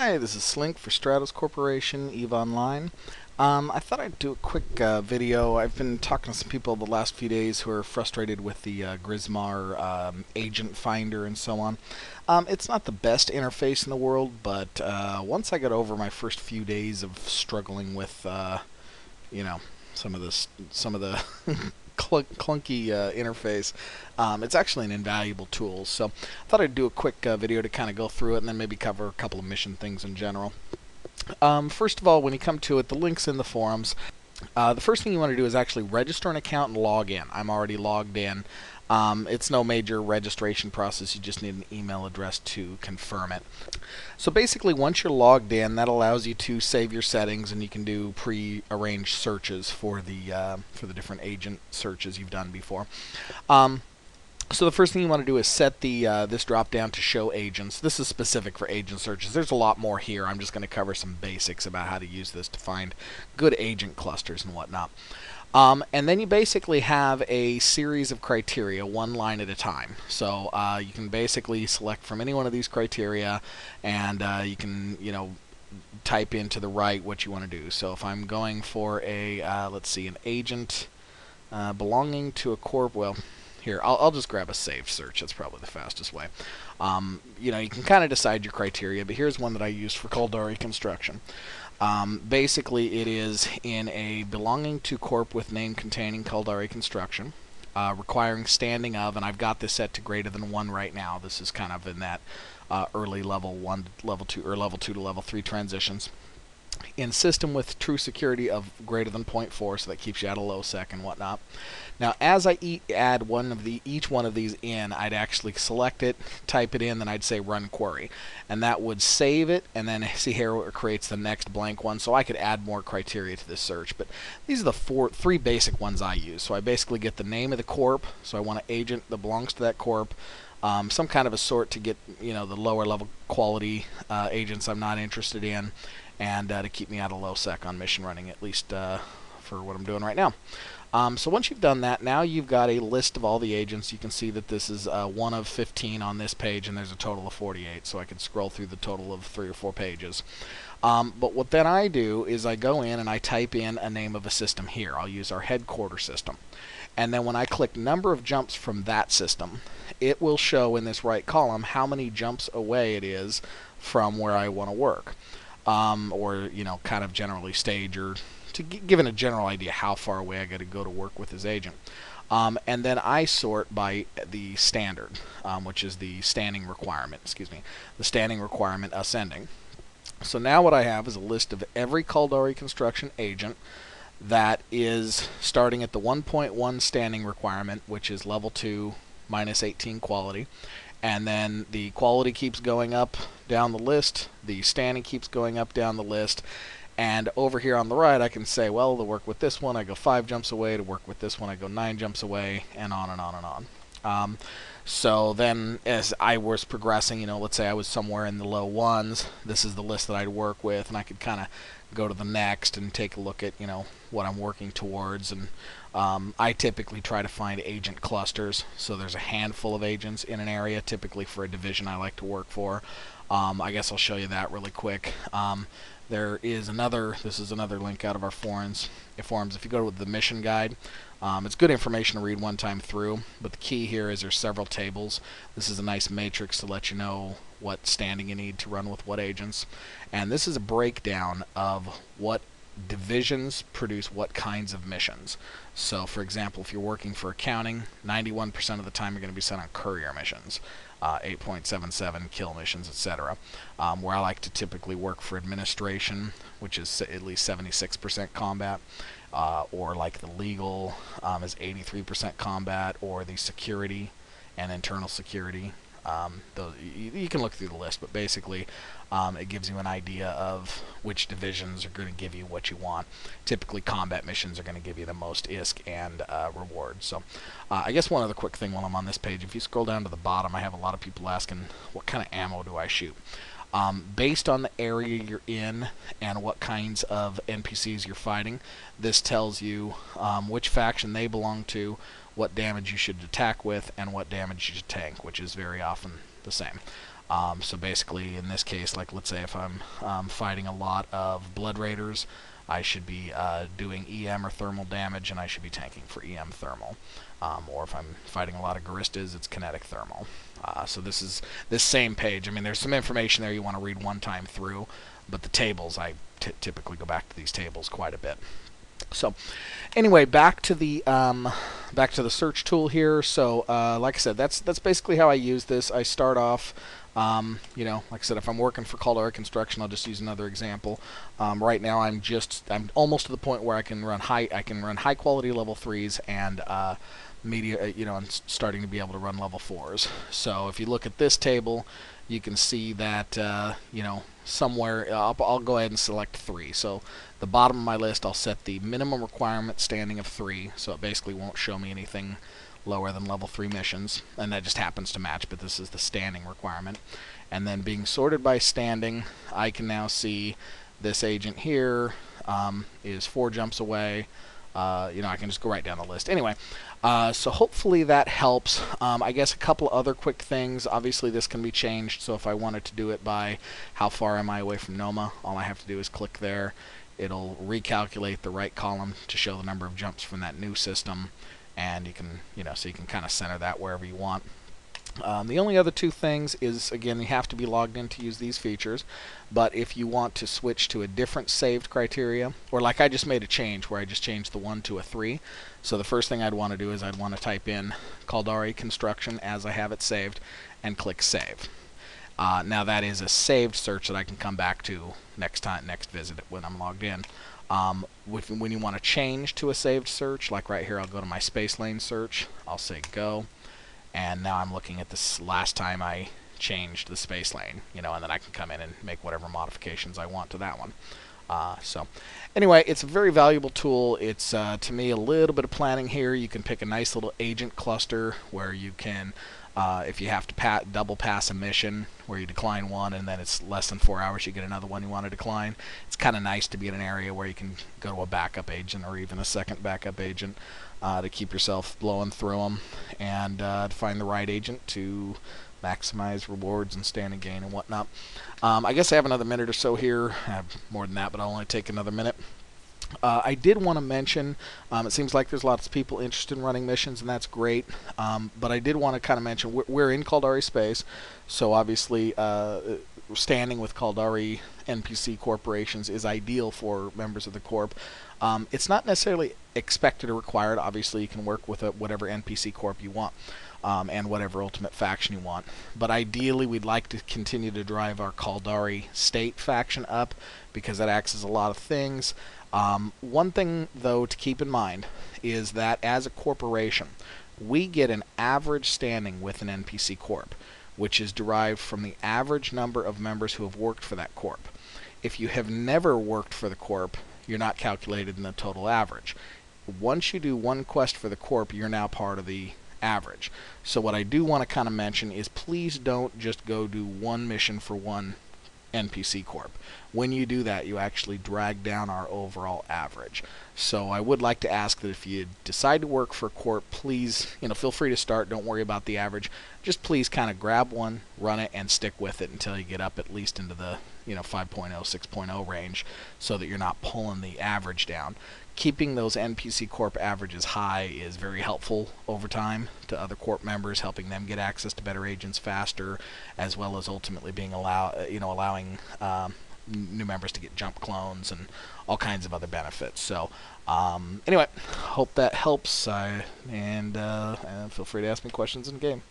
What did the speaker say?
Hi, this is Slink for Stratos Corporation, EVE Online. I thought I'd do a quick video. I've been talking to some people the last few days who are frustrated with the Grismar Agentfinder and so on. It's not the best interface in the world, but once I got over my first few days of struggling with, you know, some of the clunky interface, it's actually an invaluable tool. So I thought I'd do a quick video to kind of go through it and then maybe cover a couple of mission things in general. First of all, when you come to it, the link's in the forums. The first thing you want to do is actually register an account and log in. I'm already logged in. It's no major registration process. You just need an email address to confirm it. So basically, once you're logged in, that allows you to save your settings, and you can do pre-arranged searches for the different agent searches you've done before. So the first thing you want to do is set the this drop down to show agents. This is specific for agent searches. There's a lot more here. I'm just going to cover some basics about how to use this to find good agent clusters and whatnot. And then you basically have a series of criteria, one line at a time. So you can basically select from any one of these criteria, and you can, type into the right what you want to do. So if I'm going for a, let's see, an agent belonging to a corp, well, here, I'll just grab a saved search. That's probably the fastest way. You can kind of decide your criteria, but here's one that I used for Caldari construction. Basically, it is in a belonging to corp with name containing Caldari construction, requiring standing of, and I've got this set to greater than 1 right now. This is kind of in that early level 1 to level 2 or level 2 to level 3 transitions. In system with true security of greater than 0.4, so that keeps you at a low sec and whatnot. Now, as I add each one of these in, I'd actually select it, type it in, then I'd say run query, and that would save it. And then see here it creates the next blank one, so I could add more criteria to this search. But these are the three basic ones I use. So I basically get the name of the corp, so I want an agent that belongs to that corp. Some kind of a sort to get the lower level quality agents I'm not interested in, and to keep me out of low sec on mission running, at least for what I'm doing right now. So once you've done that, now you've got a list of all the agents. You can see that this is 1 of 15 on this page, and there's a total of 48, so I could scroll through the total of 3 or 4 pages. But what then I do is I go in and I type in a name of a system here. I'll use our headquarter system. And then when I click number of jumps from that system, it will show in this right column how many jumps away it is from where I want to work. Or kind of generally stage, or to given a general idea how far away I got to go to work with his agent. And then I sort by the standard, which is the standing requirement, the standing requirement ascending. So now what I have is a list of every Caldari construction agent that is starting at the 1.1 standing requirement, which is level 2 minus 18 quality. And then the quality keeps going up down the list, the standing keeps going up down the list, and over here on the right I can say, well, to work with this one I go 5 jumps away, to work with this one I go 9 jumps away, and on and on and on. So then as I was progressing, let's say I was somewhere in the low 1s, this is the list that I'd work with, and I could kind of go to the next and take a look at what I'm working towards. And I typically try to find agent clusters, so there's a handful of agents in an area, typically for a division I like to work for. I guess I'll show you that really quick. This is another link out of our forums. If you go to the mission guide, it's good information to read one time through, but the key here is there's several tables. This is a nice matrix to let you know what standing you need to run with what agents. And this is a breakdown of what divisions produce what kinds of missions. So for example, if you're working for accounting, 91% of the time you're going to be sent on courier missions, 8.77 kill missions, etc. Where I like to typically work for administration, which is at least 76% combat, or like the legal is 83% combat, or the security and internal security. You can look through the list, but basically it gives you an idea of which divisions are going to give you what you want. Typically combat missions are going to give you the most ISK and reward. So I guess one other quick thing while I'm on this page, if you scroll down to the bottom, I have a lot of people asking what kind of ammo do I shoot. Based on the area you're in and what kinds of NPCs you're fighting, this tells you which faction they belong to, what damage you should attack with, and what damage you should tank, which is very often the same. So basically, in this case, like let's say if I'm fighting a lot of Blood Raiders, I should be doing EM or thermal damage, and I should be tanking for EM thermal. Or if I'm fighting a lot of Guristas, it's kinetic thermal. So this is this same page. I mean, there's some information there you want to read one time through, but the tables, I typically go back to these tables quite a bit. So anyway, back to the search tool here. So like I said, that's basically how I use this. I start off, like I said, if I'm working for Caldari Construction, I'll just use another example. Right now, I'm almost to the point where I can run high quality level 3s and media, I'm starting to be able to run level 4s. So if you look at this table, you can see that somewhere I'll go ahead and select 3. So the bottom of my list, I'll set the minimum requirement standing of 3, so it basically won't show me anything lower than level 3 missions, and that just happens to match, but this is the standing requirement. And then being sorted by standing, I can now see this agent here is 4 jumps away. I can just go right down the list. Anyway, so hopefully that helps. I guess a couple other quick things. Obviously, this can be changed, so if I wanted to do it by how far am I away from Noma, all I have to do is click there. It'll recalculate the right column to show the number of jumps from that new system, and you can, so you can kind of center that wherever you want. The only other two things is, again, you have to be logged in to use these features, but if you want to switch to a different saved criteria, or like I just made a change where I just changed the 1 to a 3, so the first thing I'd want to do is I'd want to type in Caldari Construction as I have it saved and click Save. Now that is a saved search that I can come back to next visit when I'm logged in. When you want to change to a saved search, like right here, I'll go to my space lane search, I'll say go, and now I'm looking at this last time I changed the space lane, and then I can come in and make whatever modifications I want to that one. So anyway, it's a very valuable tool. It's to me a little bit of planning here. You can pick a nice little agent cluster where you can, if you have to double pass a mission where you decline one and then it's less than 4 hours, you get another one you want to decline. It's kind of nice to be in an area where you can go to a backup agent or even a second backup agent to keep yourself blowing through them and to find the right agent to maximize rewards and standing gain and whatnot. I guess I have another minute or so here. I have more than that, but I'll only take another minute. I did want to mention, it seems like there's lots of people interested in running missions, and that's great, but I did want to kind of mention we're in Caldari space, so obviously standing with Caldari NPC corporations is ideal for members of the Corp. It's not necessarily expected or required. Obviously, you can work with whatever NPC Corp you want. And whatever ultimate faction you want. But ideally, we'd like to continue to drive our Caldari state faction up because that acts as a lot of things. One thing, though, to keep in mind is that as a corporation, we get an average standing with an NPC Corp, which is derived from the average number of members who have worked for that Corp. If you have never worked for the Corp, you're not calculated in the total average. Once you do one quest for the Corp, you're now part of the average. So what I do want to kind of mention is please don't just go do one mission for one NPC Corp. When you do that, you actually drag down our overall average. So I would like to ask that if you decide to work for a Corp, please, feel free to start. Don't worry about the average. Just please kind of grab one, run it, and stick with it until you get up at least into the 5.0, 6.0 range so that you're not pulling the average down. Keeping those NPC Corp averages high is very helpful over time to other Corp members, helping them get access to better agents faster, as well as ultimately being allowing new members to get jump clones and all kinds of other benefits. So anyway, hope that helps, and feel free to ask me questions in the game.